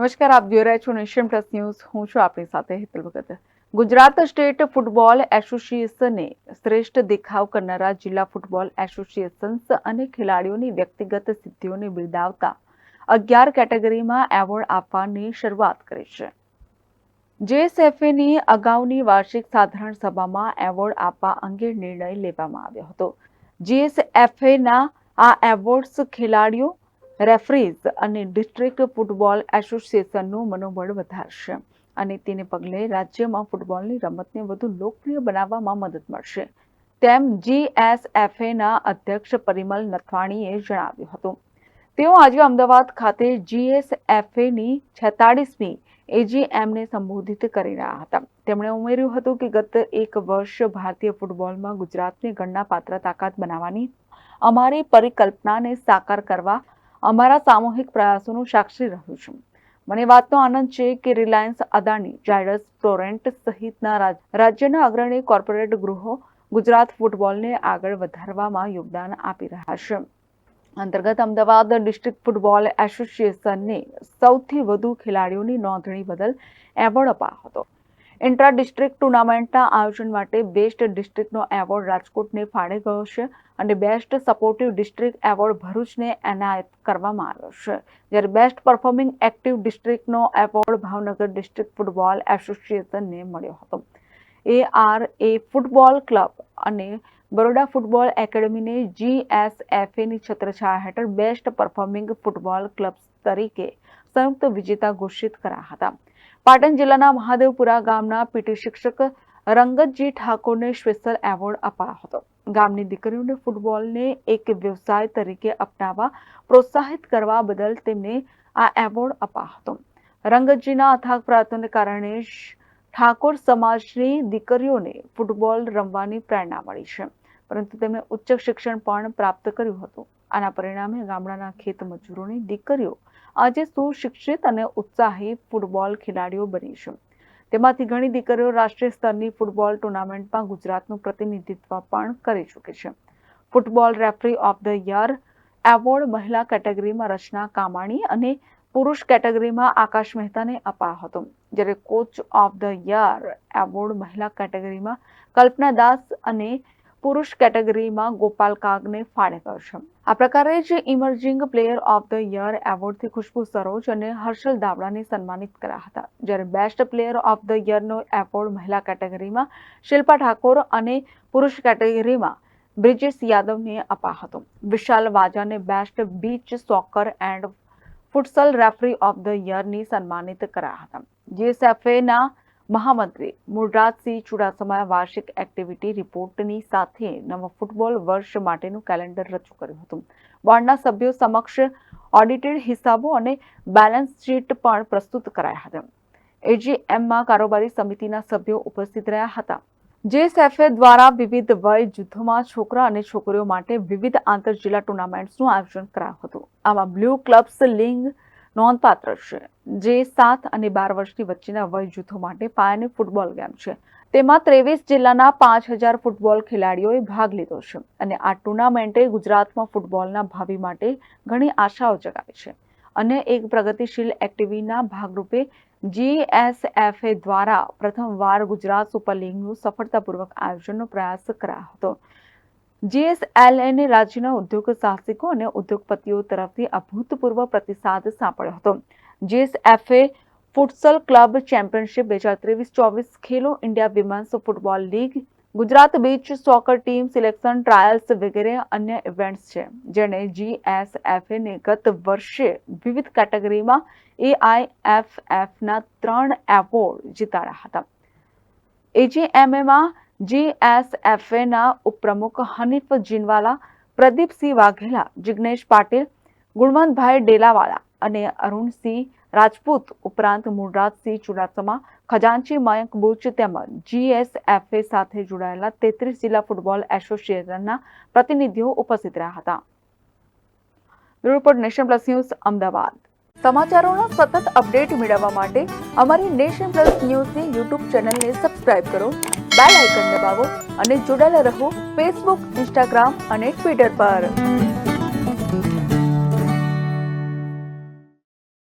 નમસ્કાર, આપ જોઈ રહ્યા છો નેશન પ્લસ ન્યૂઝ. હું છું આપણી સાથે હેતલ ભગત. ગુજરાત સ્ટેટ ફૂટબોલ એસોસિએશને શ્રેષ્ઠ દેખાવ કરનારા જિલ્લા ફૂટબોલ એસોસિએશન્સ અને ખેલાડીઓની વ્યક્તિગત સિદ્ધિઓને બિરદાવતા 11 કેટેગરીમાં એવોર્ડ આપવાની શરૂઆત કરી છે. જેએસએફએની અગાઉની વાર્ષિક સાધારણ સભામાં એવોર્ડ આપવા અંગે નિર્ણય લેવામાં આવ્યો હતો. જેએસએફએના આ એવોર્ડ્સ ખેલાડીઓ, રેફરીઝ અને ડિસ્ટ્રિક્ટ ફૂટબોલ એસોસિએશનનું મનોબળ વધારશે અને તેને પગલે રાજ્યમાં ફૂટબોલની રમતને વધુ લોકપ્રિય બનાવવામાં મદદ મળશે, તેમ જીએસએફએના અધ્યક્ષ પરિમલ નથવાણીએ જણાવ્યું હતું. તેઓ આજે અમદાવાદ ખાતે જીએસએફએની 46મી એજીએમને સંબોધિત કરી રહ્યા હતા. તેમણે ઉમેર્યું હતું કે ગત એક વર્ષ ભારતીય ફૂટબોલમાં ગુજરાતને ગણનાપાત્ર તાકાત બનાવવાની અમારી પરિકલ્પનાને સાકાર કરવા અમારા સામૂહિક પ્રયાસોનું સાક્ષી રહ્યું છે. મને વાતનો આનંદ છે કે રિલાયન્સ, અદાણી, ઝાયડસ, ટોરેન્ટ સહિતના રાજ્યના અગ્રણી કોર્પોરેટ ગૃહો ગુજરાત ફૂટબોલને આગળ વધારવામાં યોગદાન આપી રહ્યા છે. અંતર્ગત અમદાવાદ ડિસ્ટ્રિક્ટ ફૂટબોલ એસોસિએશનને સૌથી વધુ ખેલાડીઓની નોંધણી બદલ એવોર્ડ અપાયો હતો. ઇન્ટ્રા ડિસ્ટ્રિક્ટ ટુર્નામેન્ટના આયોજન માટે બેસ્ટ ડિસ્ટ્રિક્ટનો એવોર્ડ રાજકોટને ફાળે ગયો છે અને બેસ્ટ સપોર્ટિવ ડિસ્ટ્રિક્ટ એવોર્ડ ભરૂચને એનાયત કરવામાં આવ્યો છે, જ્યારે બેસ્ટ પરફોર્મિંગ એક્ટિવ ડિસ્ટ્રિક્ટનો એવોર્ડ ભાવનગર ડિસ્ટ્રિક્ટ ફૂટબોલ એસોસિએશનને મળ્યો હતો. ARA ફૂટબોલ ક્લબ અને બરોડા ફૂટબોલ એકેડમીને જીએસએફએની છત્રછાયા હેઠળ બેસ્ટ પરફોર્મિંગ ફૂટબોલ ક્લબ્સ તરીકે સંયુક્ત વિજેતા ઘોષિત કરાયા હતા. પાટણ જિલ્લાના મહાદેવપુરા ગામના પીટી શિક્ષક રંગતજી ઠાકોરને સ્પેશિયલ એવોર્ડ અપાયો હતો. ગામની દીકરીઓને ફૂટબોલને એક વ્યવસાય તરીકે અપનાવવા પ્રોત્સાહિત કરવા બદલ તેમને આ એવોર્ડ અપાયો હતો. રંગતજીના અથાગ પ્રયત્નોને કારણે ઠાકોર સમાજની દીકરીઓને ફૂટબોલ રમવાની પ્રેરણા મળી છે, પરંતુ તેમણે ઉચ્ચ શિક્ષણ પણ પ્રાપ્ત કર્યું હતું. આના પરિણામે ગામડાના ખેત મજૂરોની દીકરીઓ આજે સુશિક્ષિત અને ઉત્સાહી ફૂટબોલ ખેલાડીઓ બની છે. તેમાંથી ઘણી દીકરીઓ રાષ્ટ્રીય સ્તરની ફૂટબોલ ટુર્નામેન્ટમાં ગુજરાતનું પ્રતિનિધિત્વ પણ કરી ચૂકી છે. Football referee of the year award મહિલા કેટેગરીમાં રચના કામાણી અને પુરુષ કેટેગરીમાં આકાશ મહેતાને અપાયો હતો, જ્યારે coach of the year award મહિલા કેટેગરીમાં કલ્પના દાસ અને પુરુષ કેટેગરીમાં ગોપાલ કાગને ફાળે ગયો છે. આ પ્રકારે જ emerging player of the year એવોર્ડથી ખુશ્બુ સરોજ અને હર્ષલ દાવડાને સન્માનિત કર્યા હતા, જ્યારે બેસ્ટ પ્લેયર ઓફ ધ યરનો એવોર્ડ મહિલા કેટેગરીમાં શિલ્પા ઠાકોર અને પુરુષ કેટેગરીમાં બ્રિજેશ યાદવને અપાયો હતો. વિશાલ વાજાને best beach soccer and futsal referee of the યરની સન્માનિત કર્યા હતા. જીએસએફએના મહામંત્રી મુળરાજસિંહ ચુડાસમાએ વાર્ષિક એક્ટિવિટી રિપોર્ટની સાથે નવા ફૂટબોલ વર્ષ માટેનું કેલેન્ડર રજૂ કર્યું હતું. બોર્ડના સભ્યો સમક્ષ ઓડિટેડ હિસાબો અને બેલેન્સ શીટ પણ પ્રસ્તુત કરાયા હતા. એજીએમમાં કારોબારી સમિતિના સભ્યો ઉપસ્થિત રહ્યા હતા. જેએસએફએ દ્વારા વિવિધ વય જૂથોમાં છોકરા અને છોકરીઓ માટે વિવિધ આંતરજિલ્લા ટુર્નામેન્ટ્સનું આયોજન કરાયું હતું. આમાં બ્લુ ક્લબ્સ લીગ નોંધપાત્ર છે, જે 7 અને 12 વર્ષની વચ્ચેના વય જૂથો માટે પાયાની ફૂટબોલ ગેમ છે. તેમાં 23 જિલ્લાના 5000 ફૂટબોલ ખેલાડીઓએ ભાગ લીધો છે અને આ ટુર્નામેન્ટે ગુજરાતમાં ફૂટબોલના ભાવિ માટે ઘણી આશાઓ જગાવી છે. અને એક પ્રગતિશીલ એક્ટિવિટીના ભાગરૂપે જીએસએફએ દ્વારા પ્રથમવાર ગુજરાત સુપર લીગનું સફળતાપૂર્વક આયોજનનો પ્રયાસ કરાયો હતો. જીએસએલએને રાજ્યના ઉદ્યોગ સાહસિકો અને ઉદ્યોગપતિઓ તરફથી અભૂતપૂર્વ પ્રતિસાદ સાંપડ્યો હતો. GSFA futsal club championship 2023-24 Khelo India women's football league, Gujarat beach soccer team selection trials વગેરે અન્ય ઇવેન્ટ્સ છે, જેણે જીએસએફએને ગત વર્ષે વિવિધ કેટેગરીમાં એઆઈએફએફના 3 એવોર્ડ જીતાડ્યા હતા. એજીએમએમાં જીએસએફએના ઉપપ્રમુખ હનીફ જીનવાલા, પ્રદીપસિંહ વાઘેલા, જિગ્નેશ પાટીલ, ગુણવંતભાઈ ડેલાવાલા અને અરુણસિંહ રાજપૂત ઉપરાંત મુળરાજસિંહ ચુડાસમા, ખજાનચી મયંક બુચ તેમજ જીએસએફએ સાથે જોડાયેલા 33 જિલ્લા ફૂટબોલ એસોસિએશનના પ્રતિનિધિઓ ઉપસ્થિત રહ્યા હતા. Bureau report, nation plus news, Ahmedabad. સમાચારોના સતત અપડેટ મેળવવા માટે અમારી નેશન પ્લસ ન્યૂઝની યુટ્યુબ ચેનલને સબસ્ક્રાઇબ કરો, બેલ આઇકન દબાવો અને જોડાયેલા રહો ફેસબુક, ઇન્સ્ટાગ્રામ અને ટ્વિટર પર.